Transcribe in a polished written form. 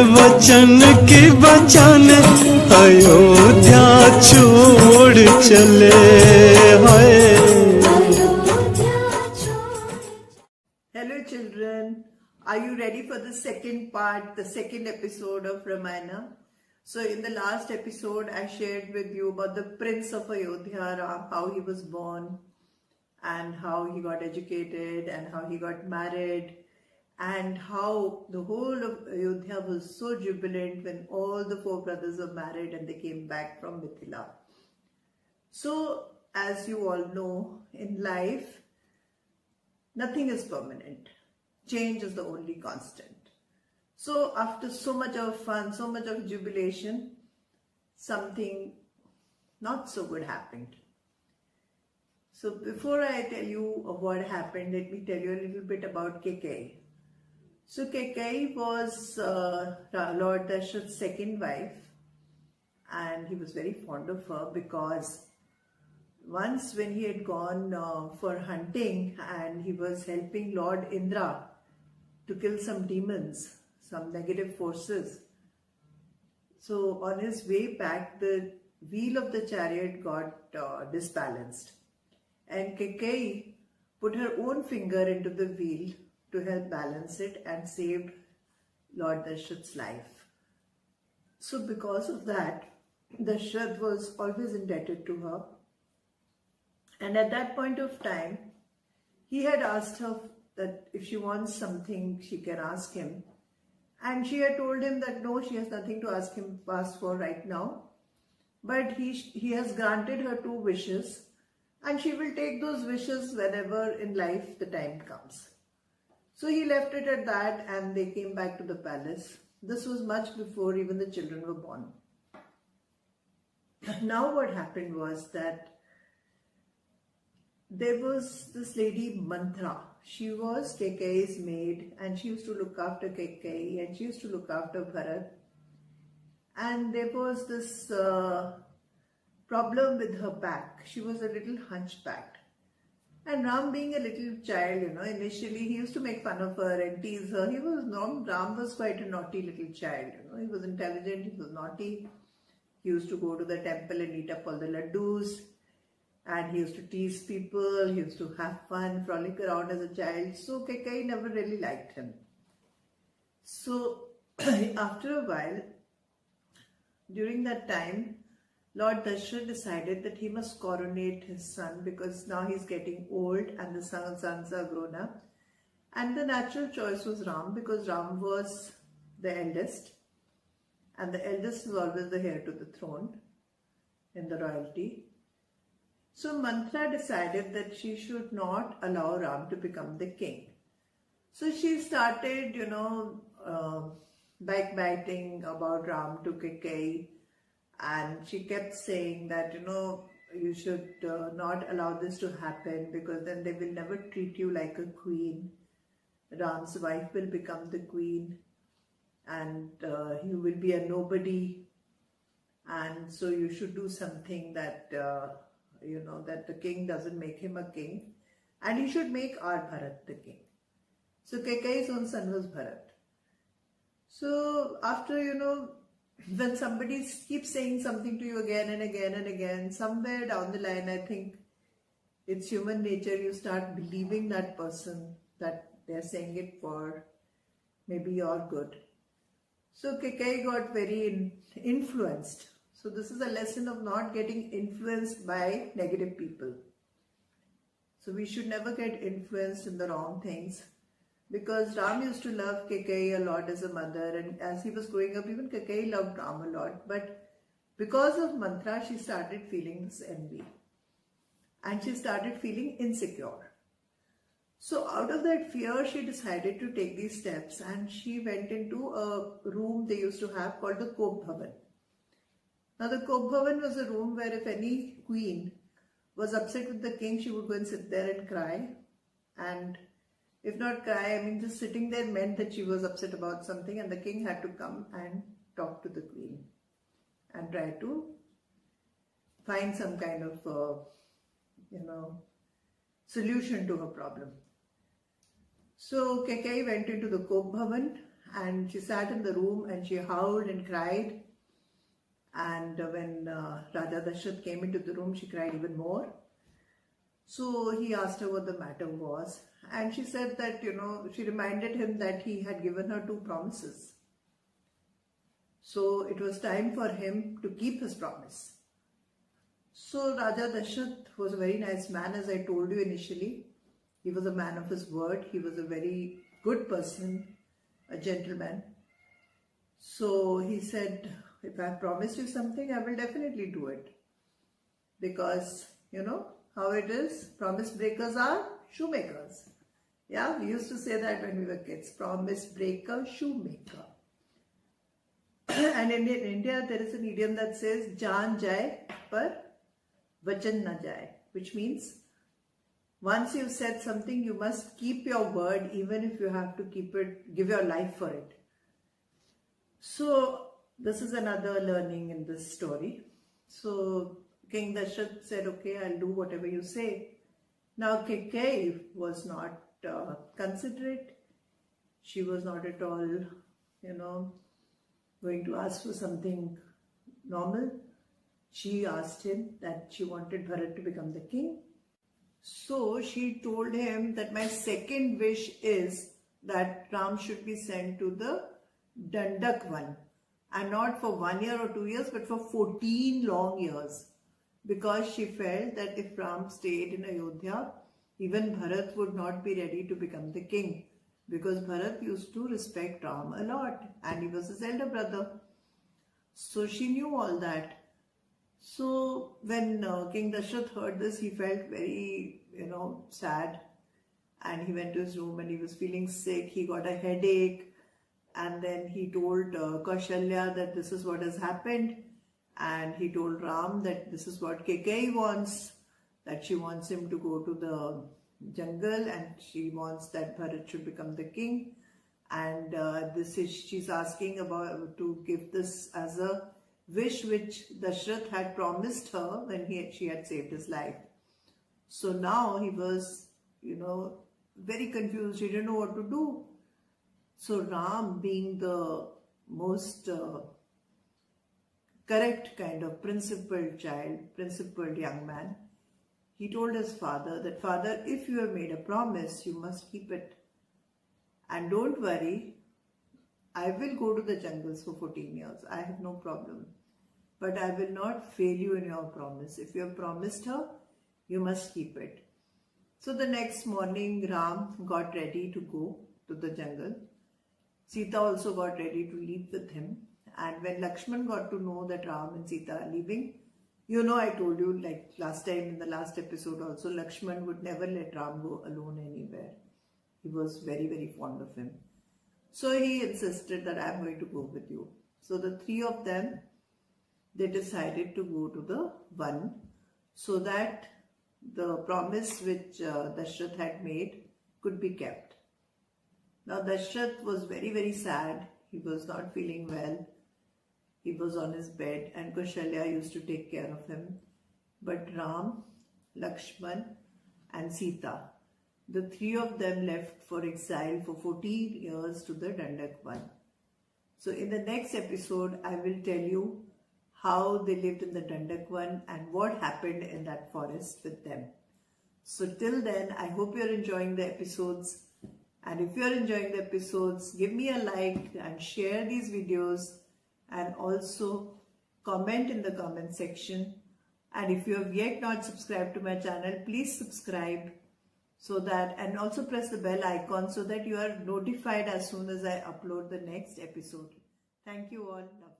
वचन की बचन अयोध्या छोड़ चले हाय। Hello children, are you ready for the second part, the second episode of Ramayana? So in the last episode I shared with you about the Prince of Ayodhya, Ram, how he was born and how he got educated and how he got married and how the whole of Ayodhya was so jubilant when all the four brothers were married and they came back from Mithila. So as you all know, in life nothing is permanent. Change is the only constant. So after so much of fun, so much of jubilation, something not so good happened. So before I tell you of what happened, let me tell you a little bit about Kaikeyi. So Kaikeyi was Lord Dashrath's second wife, and he was very fond of her because once when he had gone for hunting and he was helping Lord Indra to kill some demons, some negative forces. So on his way back, the wheel of the chariot got disbalanced, and Kaikeyi put her own finger into the wheel to help balance it and saved Lord Dashrath's life. So because of that, Dashrath was always indebted to her. And at that point of time, he had asked her that if she wants something, she can ask him. And she had told him that no, she has nothing to ask for right now. But he has granted her 2 wishes, and she will take those wishes whenever in life the time comes. So he left it at that, and they came back to the palace. This was much before even the children were born. Now what happened was that there was this lady Mantra. She was Kaikeyi's maid, and she used to look after Kaikeyi, and she used to look after Bharat. And there was this problem with her back. She was a little hunchbacked. And Ram, being a little child, initially he used to make fun of her and tease her. Ram was quite a naughty little child. He was intelligent, he was naughty. He used to go to the temple and eat up all the laddus. And he used to tease people, he used to have fun, frolic around as a child. So Kaikeyi never really liked him. So after a while, during that time, Lord Dashrath decided that he must coronate his son because now he's getting old and the sons are grown up. And the natural choice was Ram because Ram was the eldest. And the eldest is always the heir to the throne in the royalty. So Mantra decided that she should not allow Ram to become the king. So she started, backbiting about Ram to Kaikeyi, and she kept saying that, you should not allow this to happen because then they will never treat you like a queen. Ram's wife will become the queen, and you will be a nobody, and so you should do something that that the king doesn't make him a king, and he should make our Bharat the king. So Kaikeyi's own son was Bharat. So after, when somebody keeps saying something to you again and again and again, somewhere down the line, I think it's human nature, you start believing that person, that they're saying it for maybe your good. So Kaikeyi got very influenced. So this is a lesson of not getting influenced by negative people. So we should never get influenced in the wrong things, because Ram used to love Kaikeyi a lot as a mother, and as he was growing up, even Kaikeyi loved Ram a lot. But because of Mantra, she started feeling this envy and she started feeling insecure. So out of that fear, she decided to take these steps, and she went into a room they used to have called the Kop Bhavan. Now the Kop Bhavan was a room where if any queen was upset with the king, she would go and sit there and cry. And if not cry, just sitting there meant that she was upset about something, and the king had to come and talk to the queen and try to find some kind of, solution to her problem. So Kaikeyi went into the Kop Bhavan, and she sat in the room and she howled and cried. And when Raja Dashrath came into the room, she cried even more. So he asked her what the matter was, and she said that, she reminded him that he had given her 2 promises. So it was time for him to keep his promise. So Raja Dashrath was a very nice man, as I told you initially. He was a man of his word. He was a very good person, a gentleman. So he said, if I promised you something, I will definitely do it. Because, how it is, promise breakers are shoemakers. Yeah, we used to say that when we were kids, promise breaker, shoemaker. And in India, there is an idiom that says, Jaan jaye, par vachan na jaye, which means once you've said something, you must keep your word, even if you have to give your life for it. So this is another learning in this story. So King Dashrath said, okay, I'll do whatever you say. Now Kaikeyi was not considerate. She was not at all, going to ask for something normal. She asked him that she wanted Bharat to become the king. So she told him that my second wish is that Ram should be sent to the Dandak-Van, and not for 1 year or 2 years, but for 14 long years, because she felt that if Ram stayed in Ayodhya, even Bharat would not be ready to become the king, because Bharat used to respect Ram a lot and he was his elder brother. So she knew all that. So when King Dashrath heard this, he felt very, sad, and he went to his room and he was feeling sick. He got a headache, and then he told Kaushalya that this is what has happened, and he told Ram that this is what Kaikeyi wants, that she wants him to go to the jungle and she wants that Bharat should become the king, and she's asking about to give this as a wish which Dashrath had promised her when she had saved his life. So now he was, very confused. He didn't know what to do. So Ram, being the most correct kind of principled young man, he told his father that, Father, if you have made a promise, you must keep it. And don't worry, I will go to the jungles for 14 years. I have no problem. But I will not fail you in your promise. If you have promised her, you must keep it. So the next morning, Ram got ready to go to the jungle. Sita also got ready to leave with him. And when Lakshman got to know that Ram and Sita are leaving, I told you, like last time in the last episode also, Lakshman would never let Ram go alone anywhere. He was very, very fond of him. So he insisted that I'm going to go with you. So the 3 of them, they decided to go to the Van, so that the promise which Dashrath had made could be kept. Now Dashrath was very, very sad. He was not feeling well. He was on his bed and Kaushalya used to take care of him. But Ram, Lakshman and Sita, the 3 of them left for exile for 14 years to the Dandak-Van. So in the next episode, I will tell you how they lived in the Dandak-Van and what happened in that forest with them. So till then, I hope you're enjoying the episodes. And if you're enjoying the episodes, give me a like and share these videos, and also comment in the comment section. And if you have yet not subscribed to my channel, please subscribe, and also press the bell icon so that you are notified as soon as I upload the next episode. Thank you all.